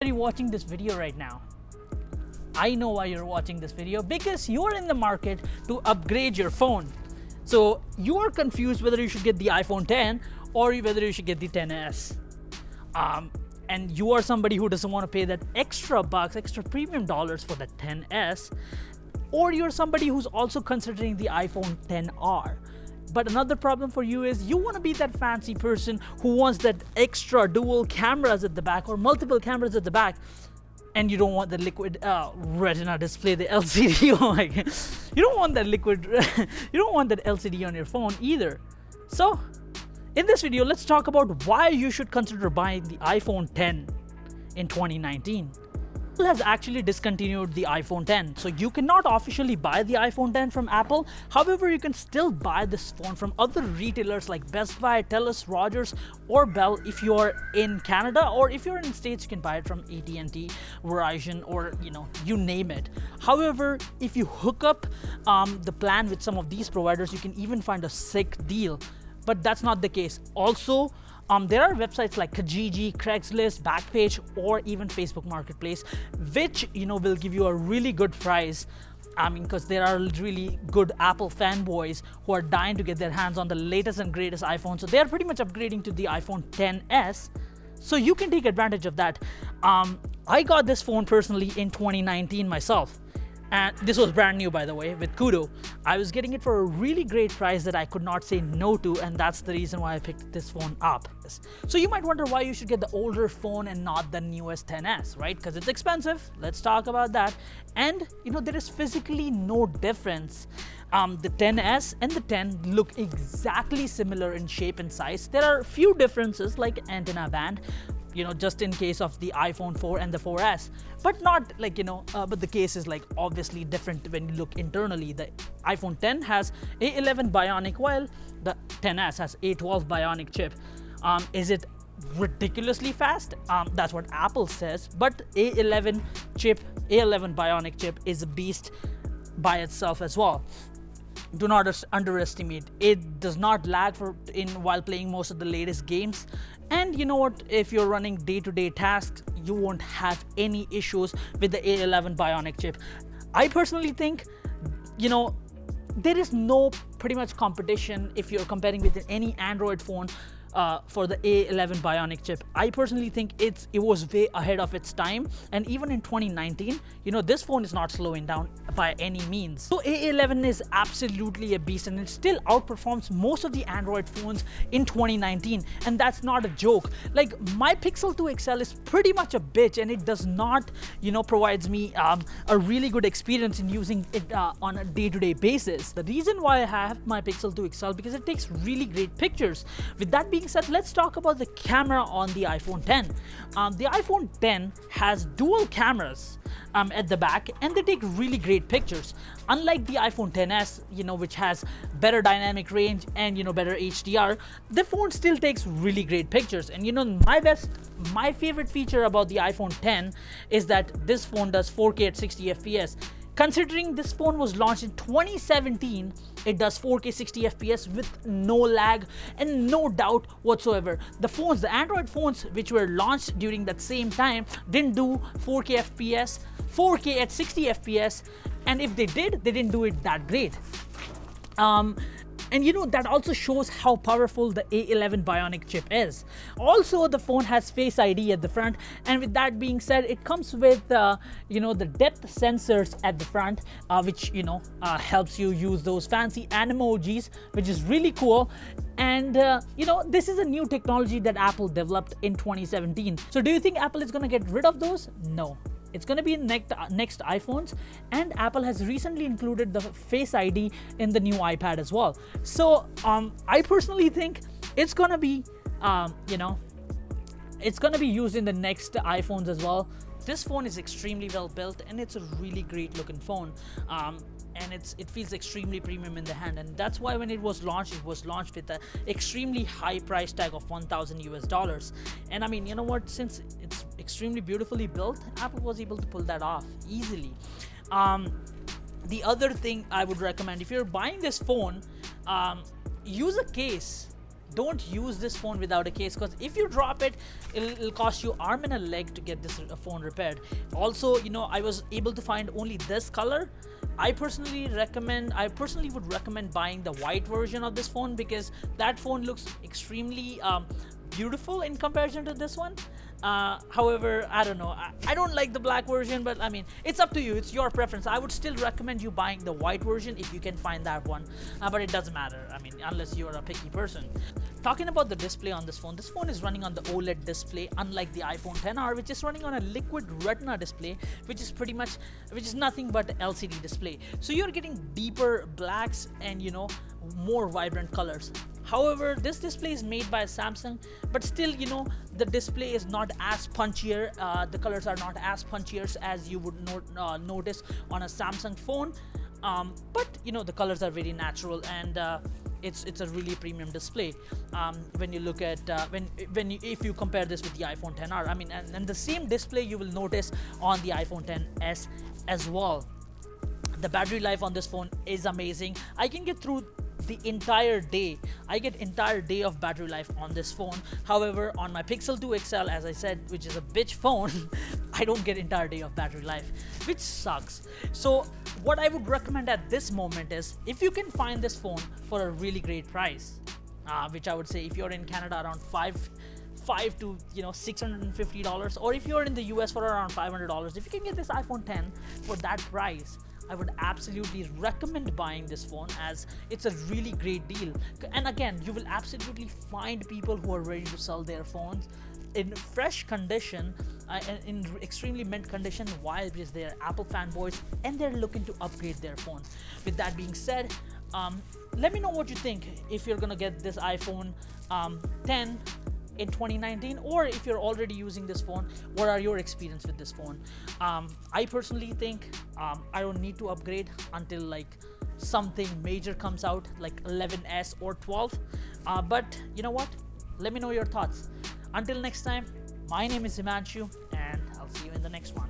You're watching this video right now. I know why you're watching this video, because you're in the market to upgrade your phone. So you are confused whether you should get the iPhone 10 or whether you should get the 10s. And you are somebody who doesn't want to pay that extra bucks, extra premium dollars for the 10s, or you're somebody who's also considering the iPhone 10R. But another problem for you is you want to be that fancy person who wants that extra dual cameras at the back or multiple cameras at the back, and you don't want the liquid retina display, the LCD. Oh my God. You don't want that liquid, you don't want that LCD on your phone either. So in this video, let's talk about why you should consider buying the iPhone 10 in 2019. Apple has actually discontinued the iPhone 10, so you cannot officially buy the iPhone 10 from Apple. However, you can still buy this phone from other retailers like Best Buy, TELUS, Rogers, or Bell if you're in Canada, or if you're in States, you can buy it from AT&T, Verizon, or you name it. However, if you hook up the plan with some of these providers, you can even find a sick deal. But that's not the case. Also, there are websites like Kijiji, Craigslist, Backpage, or even Facebook Marketplace, which will give you a really good price. Because there are really good Apple fanboys who are dying to get their hands on the latest and greatest iPhone. So they are pretty much upgrading to the iPhone 10s. So you can take advantage of that. I got this phone personally in 2019 myself. And this was brand new, by the way, with Kudo. I was getting it for a really great price that I could not say no to, and that's the reason why I picked this phone up. So you might wonder why you should get the older phone and not the newest 10s, right? Because it's expensive. Let's talk about that. And there is physically no difference. The 10s and the 10 look exactly similar in shape and size. There are few differences like antenna band, just in case of the iPhone 4 and the 4S, but not but the case is obviously different when you look internally. The iPhone 10 has A11 Bionic, while the 10s has A12 Bionic chip. Is it ridiculously fast? That's what Apple says, but A11 Bionic chip is a beast by itself as well. Do not underestimate. It does not lag while playing most of the latest games. And you know what? If you're running day-to-day tasks, you won't have any issues with the A11 Bionic chip. I personally think, there is no pretty much competition if you're comparing with any Android phone for the A11 Bionic chip. I personally think it was way ahead of its time, and even in 2019, this phone is not slowing down by any means. So A11 is absolutely a beast, and it still outperforms most of the Android phones in 2019, and that's not a joke. Like, my Pixel 2 XL is pretty much a bitch, and it does not provides me a really good experience in using it on a day-to-day basis. The reason why I have my Pixel 2 XL, because it takes really great pictures. With that being said, let's talk about the camera on the iPhone 10. The iPhone 10 has dual cameras at the back, and they take really great pictures. Unlike the iPhone 10s, which has better dynamic range and better HDR, the phone still takes really great pictures. And my favorite feature about the iPhone 10 is that this phone does 4K at 60 FPS. Considering this phone was launched in 2017, it does 4K 60 FPS with no lag and no doubt whatsoever. The Android phones which were launched during that same time didn't do 4K FPS, 4K at 60 FPS, and if they did, they didn't do it that great. And that also shows how powerful the A11 Bionic chip is. Also, the phone has Face ID at the front, and with that being said, it comes with the depth sensors at the front, which helps you use those fancy animojis, which is really cool. And this is a new technology that Apple developed in 2017. So do you think Apple is going to get rid of those? No. It's going to be in next iPhones, and Apple has recently included the Face ID in the new iPad as well. So I personally think it's going to be it's going to be used in the next iPhones as well. This phone is extremely well built, and it's a really great looking phone. And it feels extremely premium in the hand, and that's why when it was launched with an extremely high price tag of $1,000 US. And I mean, you know what, since it's extremely beautifully built, Apple was able to pull that off easily. The other thing I would recommend, if you're buying this phone, use a case don't use this phone without a case, because if you drop it, it'll cost you arm and a leg to get this phone repaired. Also, you know, I was able to find only this color. I personally would recommend buying the white version of this phone, because that phone looks extremely beautiful in comparison to this one. However, I don't know, I don't like the black version, but I mean, it's up to you, it's your preference. I would still recommend you buying the white version if you can find that one, but it doesn't matter, I mean, unless you're a picky person. Talking about the display on this phone is running on the OLED display, unlike the iPhone XR, which is running on a liquid retina display, which is nothing but LCD display. So you're getting deeper blacks and, you know, more vibrant colors. However, this display is made by Samsung, but still, you know, the display is not as punchier. The colors are not as punchier as you would notice on a Samsung phone. But you know, the colors are very natural, and it's a really premium display. When you look at if you compare this with the iPhone XR, I mean, and the same display you will notice on the iPhone XS as well. The battery life on this phone is amazing. I can get through the entire day. I get entire day of battery life on this phone. However, on my Pixel 2 XL, as I said, which is a bitch phone, I don't get entire day of battery life, which sucks. So what I would recommend at this moment is, if you can find this phone for a really great price, which I would say if you're in Canada around five to $650, or if you're in the US for around $500, if you can get this iPhone X for that price, I would absolutely recommend buying this phone, as it's a really great deal. And again, you will absolutely find people who are ready to sell their phones in fresh condition, in extremely mint condition, while because they're Apple fanboys and they're looking to upgrade their phones. With that being said, let me know what you think if you're gonna get this iPhone X in 2019, or if you're already using this phone, what are your experience with this phone? I personally think I don't need to upgrade until like something major comes out, like 11s or 12. But you know what, let me know your thoughts. Until next time, my name is Himanshu, and I'll see you in the next one.